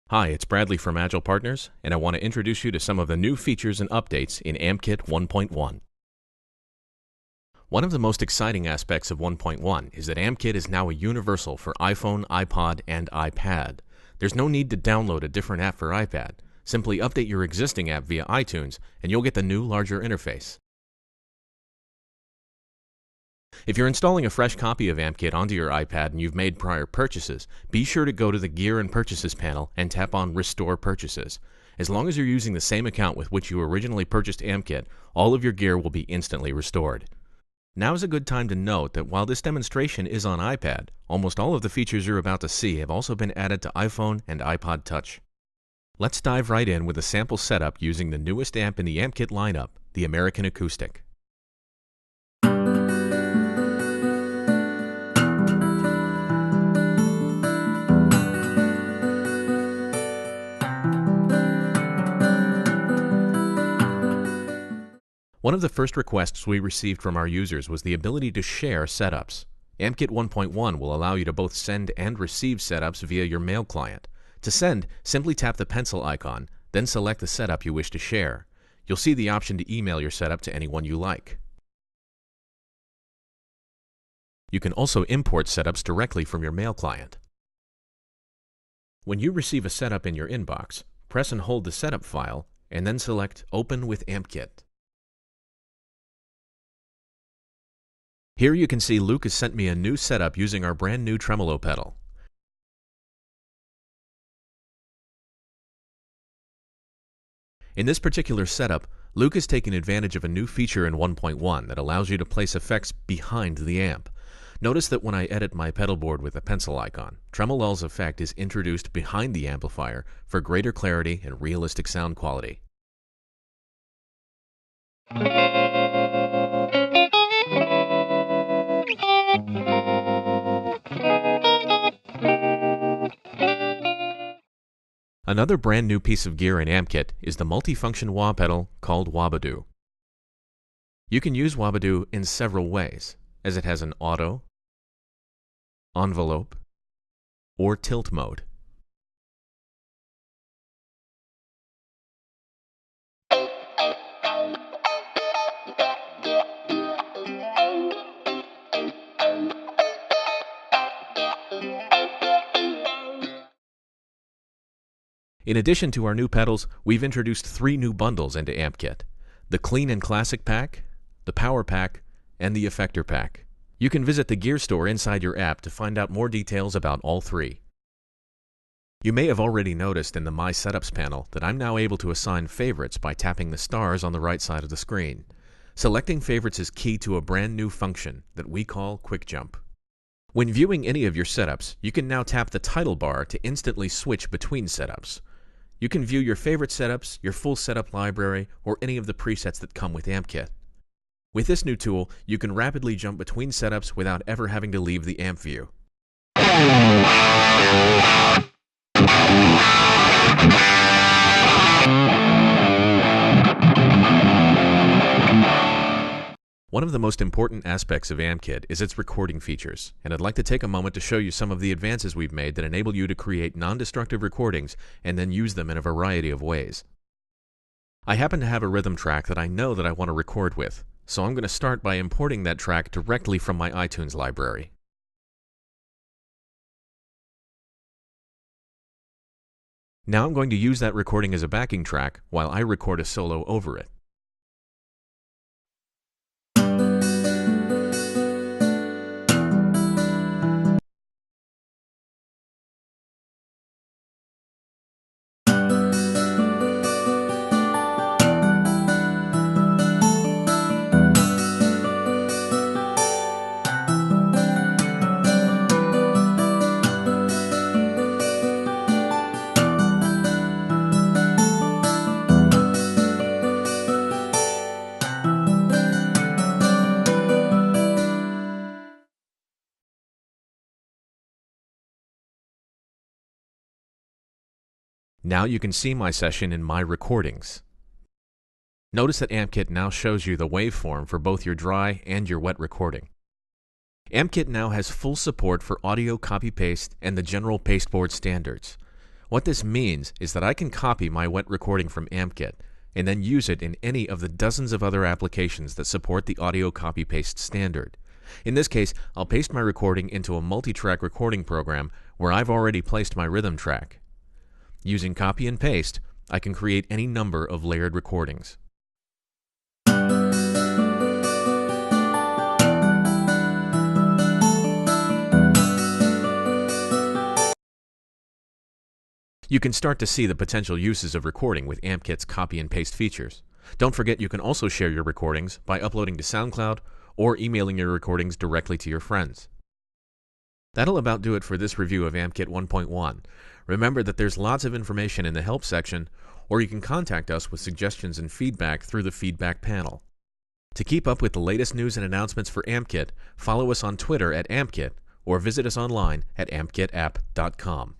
Hi, it's Bradley from Agile Partners, and I want to introduce you to some of the new features and updates in AmpKit 1.1. One of the most exciting aspects of 1.1 is that AmpKit is now a universal for iPhone, iPod, and iPad. There's no need to download a different app for iPad. Simply update your existing app via iTunes, and you'll get the new, larger interface. If you're installing a fresh copy of AmpKit onto your iPad and you've made prior purchases, be sure to go to the Gear and Purchases panel and tap on Restore Purchases. As long as you're using the same account with which you originally purchased AmpKit, all of your gear will be instantly restored. Now is a good time to note that while this demonstration is on iPad, almost all of the features you're about to see have also been added to iPhone and iPod Touch. Let's dive right in with a sample setup using the newest amp in the AmpKit lineup, the American Acoustic. One of the first requests we received from our users was the ability to share setups. AmpKit 1.1 will allow you to both send and receive setups via your mail client. To send, simply tap the pencil icon, then select the setup you wish to share. You'll see the option to email your setup to anyone you like. You can also import setups directly from your mail client. When you receive a setup in your inbox, press and hold the setup file, and then select Open with AmpKit. Here you can see Luke has sent me a new setup using our brand new tremolo pedal. In this particular setup, Luke has taken advantage of a new feature in 1.1 that allows you to place effects behind the amp. Notice that when I edit my pedal board with the pencil icon, Tremolol's effect is introduced behind the amplifier for greater clarity and realistic sound quality. Another brand new piece of gear in AmpKit is the multifunction wah pedal called Wabadoo. You can use Wabadoo in several ways, as it has an auto, envelope, or tilt mode. In addition to our new pedals, we've introduced 3 new bundles into AmpKit: the Clean and Classic Pack, the Power Pack, and the Effector Pack. You can visit the gear store inside your app to find out more details about all 3. You may have already noticed in the My Setups panel that I'm now able to assign favorites by tapping the stars on the right side of the screen. Selecting favorites is key to a brand new function that we call Quick Jump. When viewing any of your setups, you can now tap the title bar to instantly switch between setups. You can view your favorite setups, your full setup library, or any of the presets that come with AmpKit. With this new tool, you can rapidly jump between setups without ever having to leave the amp view. One of the most important aspects of AmpKit is its recording features, and I'd like to take a moment to show you some of the advances we've made that enable you to create non-destructive recordings and then use them in a variety of ways. I happen to have a rhythm track that I know that I want to record with, so I'm going to start by importing that track directly from my iTunes library. Now I'm going to use that recording as a backing track while I record a solo over it. Now you can see my session in My Recordings. Notice that AmpKit now shows you the waveform for both your dry and your wet recording. AmpKit now has full support for audio copy-paste and the general pasteboard standards. What this means is that I can copy my wet recording from AmpKit and then use it in any of the dozens of other applications that support the audio copy-paste standard. In this case, I'll paste my recording into a multi-track recording program where I've already placed my rhythm track. Using copy and paste, I can create any number of layered recordings. You can start to see the potential uses of recording with AmpKit's copy and paste features. Don't forget you can also share your recordings by uploading to SoundCloud or emailing your recordings directly to your friends. That'll about do it for this review of AmpKit 1.1. Remember that there's lots of information in the Help section, or you can contact us with suggestions and feedback through the feedback panel. To keep up with the latest news and announcements for AmpKit, follow us on Twitter at AmpKit or visit us online at ampkitapp.com.